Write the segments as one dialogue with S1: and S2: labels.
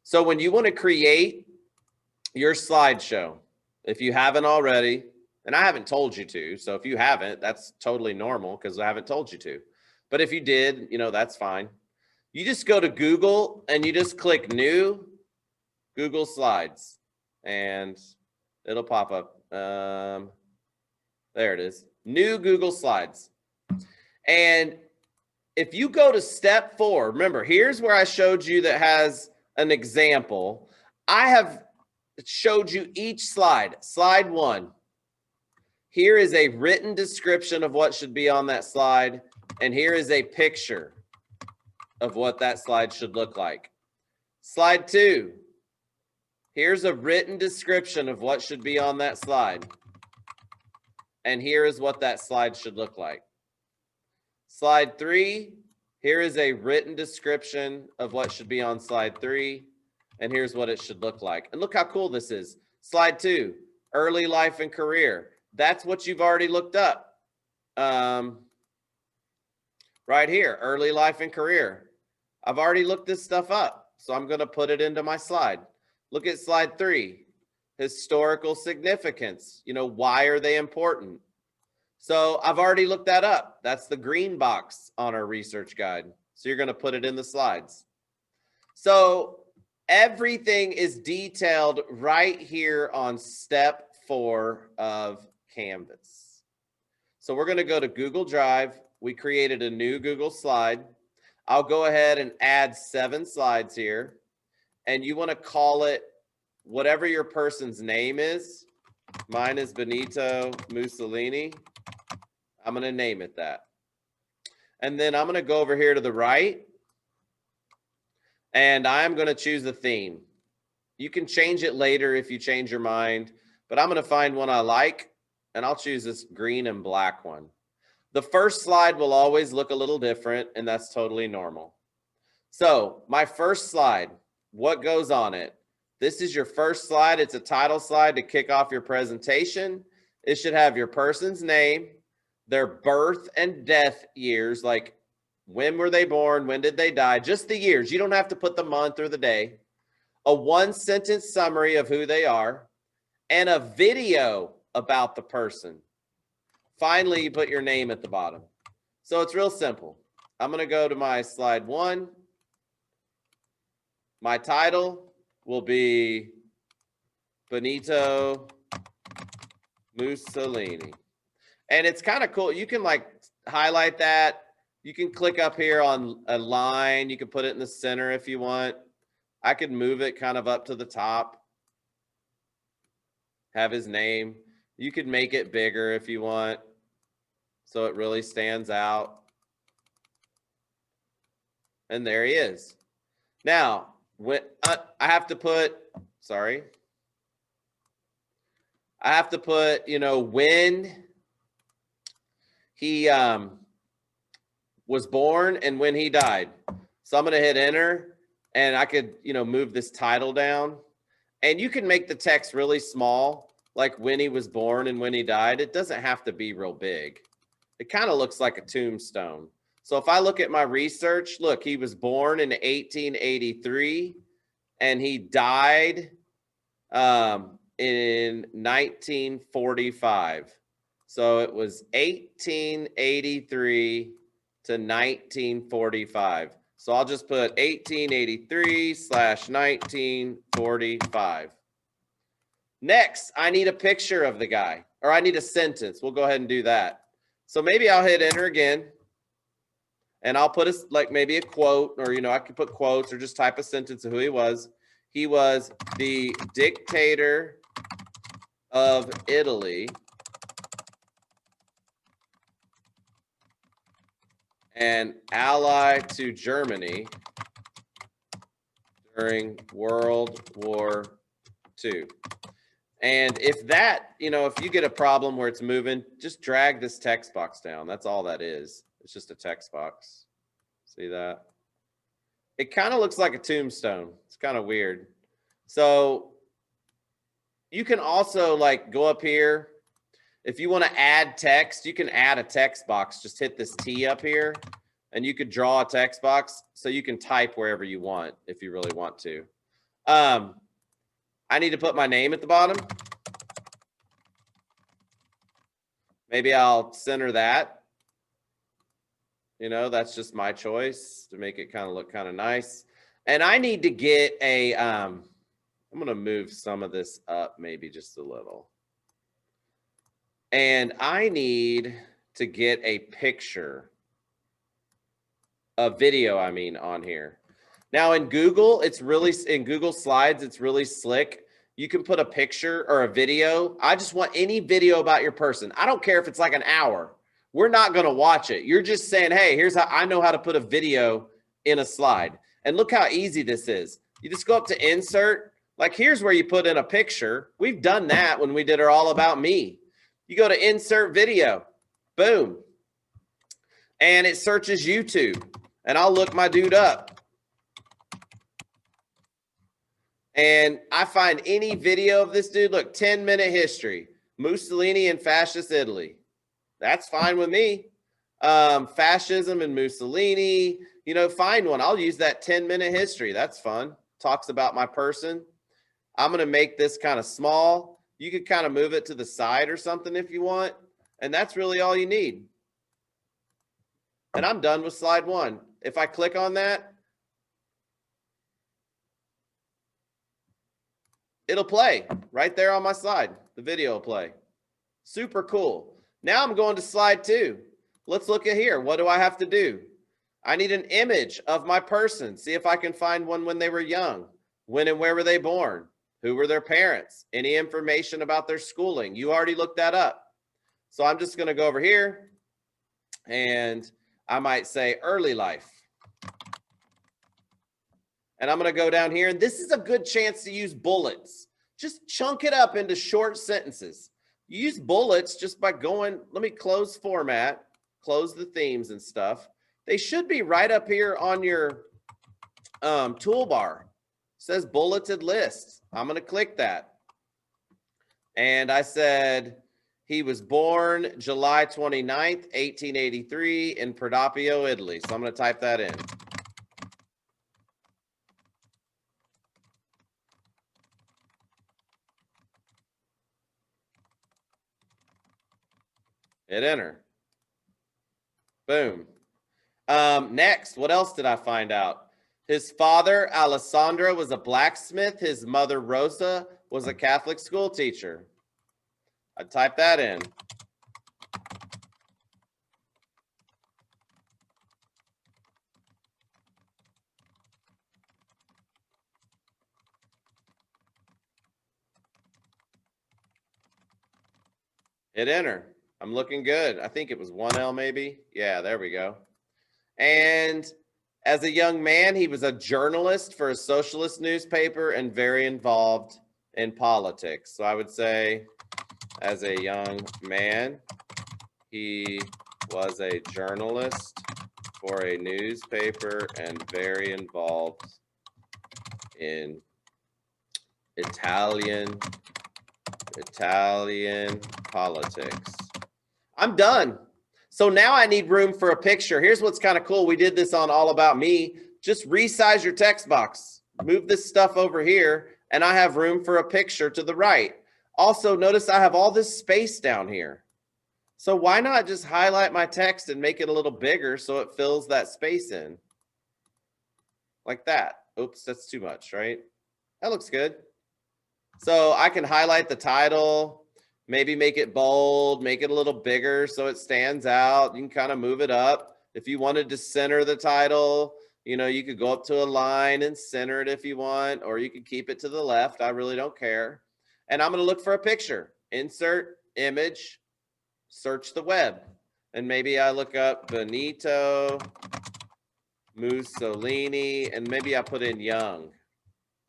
S1: So when you want to create your slideshow, if you haven't already, and I haven't told you to, so if you haven't, that's totally normal because I haven't told you to. But if you did, you know, that's fine. You just go to Google and you just click New Google Slides, and it'll pop up. There it is, New Google Slides. And if you go to step 4, remember, here's where I showed you that has an example. I have showed you each slide. Slide 1. Here is a written description of what should be on that slide, and here is a picture of what that slide should look like. Slide 2. Here's a written description of what should be on that slide, and here is what that slide should look like. Slide 3, here is a written description of what should be on slide 3, and here's what it should look like. And look how cool this is. Slide 2, early life and career. That's what you've already looked up. Right here, early life and career. I've already looked this stuff up, so I'm going to put it into my slide. Look at slide 3, historical significance. You know, why are they important? So I've already looked that up. That's the green box on our research guide. So you're going to put it in the slides. So everything is detailed right here on step 4 of Canvas. So we're going to go to Google Drive. We created a new Google slide. I'll go ahead and add 7 slides here. And you want to call it whatever your person's name is. Mine is Benito Mussolini. I'm going to name it that. And then I'm going to go over here to the right. And I'm going to choose a theme. You can change it later if you change your mind. But I'm going to find one I like. And I'll choose this green and black one. The first slide will always look a little different. And that's totally normal. So my first slide, what goes on it? This is your first slide. It's a title slide to kick off your presentation. It should have your person's name, their birth and death years, like when were they born, when did they die, just the years. You don't have to put the month or the day. A 1-sentence summary of who they are, and a video about the person. Finally, you put your name at the bottom. So it's real simple. I'm going to go to my slide 1. My title will be Benito Mussolini. And it's kind of cool. You can like highlight that. You can click up here on a line. You can put it in the center if you want. I could move it kind of up to the top. Have his name. You could make it bigger if you want, so it really stands out. And there he is. Now, when I have to put, sorry. I have to put, you know, when he was born and when he died. So I'm going to hit enter, and I could, you know, move this title down. And you can make the text really small, like when he was born and when he died. It doesn't have to be real big. It kind of looks like a tombstone. So if I look at my research, look, he was born in 1883 and he died in 1945. So it was 1883 to 1945. So I'll just put 1883/1945. Next, I need a picture of the guy, or I need a sentence. We'll go ahead and do that. So maybe I'll hit enter again, and I'll put like maybe a quote, or, you know, I could put quotes or just type a sentence of who he was. He was the dictator of Italy and ally to Germany during World War II. And if that, you know, if you get a problem where it's moving, just drag this text box down. That's all that is. It's just a text box. See that? It kind of looks like a tombstone. It's kind of weird. So you can also like go up here. If you want to add text, you can add a text box. Just hit this T up here and you could draw a text box so you can type wherever you want if you really want to. I need to put my name at the bottom. Maybe I'll center that. You know, that's just my choice to make it kind of look kind of nice. And I need to get a, I'm going to move some of this up maybe just a little. And I need to get a picture, a video, I mean, on here. Now in Google, it's really, in Google Slides, it's really slick. You can put a picture or a video. I just want any video about your person. I don't care if it's like an hour. We're not going to watch it. You're just saying, hey, here's how I know how to put a video in a slide. And look how easy this is. You just go up to insert. Like here's where you put in a picture. We've done that when we did our All About Me. You go to insert video. Boom. And it searches YouTube. And I'll look my dude up. And I find any video of this dude. Look, 10-minute history. Mussolini and fascist Italy. That's fine with me. Fascism and Mussolini, you know, find one. I'll use that 10-minute history. That's fun. Talks about my person. I'm going to make this kind of small. You could kind of move it to the side or something if you want. And that's really all you need. And I'm done with slide 1. If I click on that, it'll play right there on my slide. The video will play. Super cool. Now I'm going to slide 2. Let's look at here. What do I have to do? I need an image of my person. See if I can find one when they were young. When and where were they born? Who were their parents? Any information about their schooling? You already looked that up. So I'm just going to go over here and I might say early life. And I'm going to go down here. And this is a good chance to use bullets. Just chunk it up into short sentences. You use bullets just by going, let me close format, close the themes and stuff. They should be right up here on your toolbar. It says bulleted lists. I'm going to click that. And I said he was born July 29th, 1883 in Prodopio, Italy. So I'm going to type that in. Hit enter. Boom. Next, what else did I find out? His father, Alessandro, was a blacksmith. His mother, Rosa, was a Catholic school teacher. I type that in. Hit enter. I'm looking good. I think it was 1L maybe. Yeah, there we go. And as a young man, he was a journalist for a socialist newspaper and very involved in politics. So I would say as a young man, he was a journalist for a newspaper and very involved in Italian politics. I'm done. So now I need room for a picture. Here's what's kind of cool. We did this on All About Me. Just resize your text box. Move this stuff over here, and I have room for a picture to the right. Also, notice I have all this space down here. So why not just highlight my text and make it a little bigger so it fills that space in? Like that. Oops, that's too much, right? That looks good. So I can highlight the title, maybe make it bold, make it a little bigger so it stands out. You can kind of move it up. If you wanted to center the title, you know, you could go up to a line and center it if you want, or you could keep it to the left. I really don't care. And I'm going to look for a picture. Insert image, search the web. And maybe I look up Benito Mussolini, and maybe I put in young.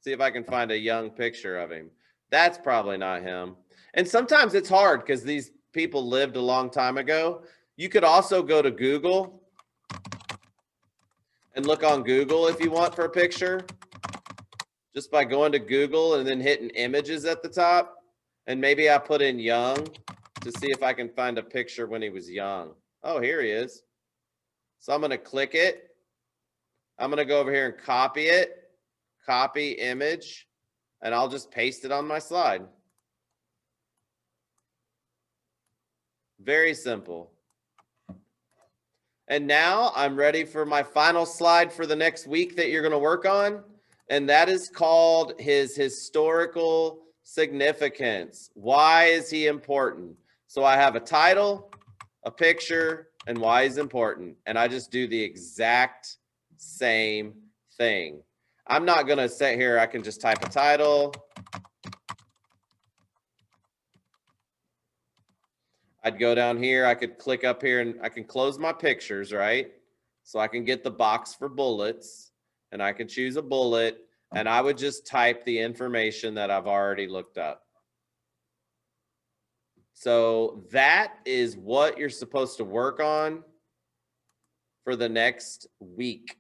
S1: See if I can find a young picture of him. That's probably not him. And sometimes it's hard because these people lived a long time ago. You could also go to Google and look on Google if you want for a picture. Just by going to Google and then hitting images at the top. And maybe I put in young to see if I can find a picture when he was young. Oh, here he is. So I'm going to click it. I'm going to go over here and copy it. Copy image. and I'll just paste it on my slide. Very simple. And now I'm ready for my final slide for the next week that you're going to work on. And that is called his historical significance. Why is he important? So I have a title, a picture, and why he's important. And I just do the exact same thing. I'm not going to sit here. I can just type a title. I'd go down here. I could click up here and I can close my pictures, right? So I can get the box for bullets and I can choose a bullet and I would just type the information that I've already looked up. So that is what you're supposed to work on for the next week.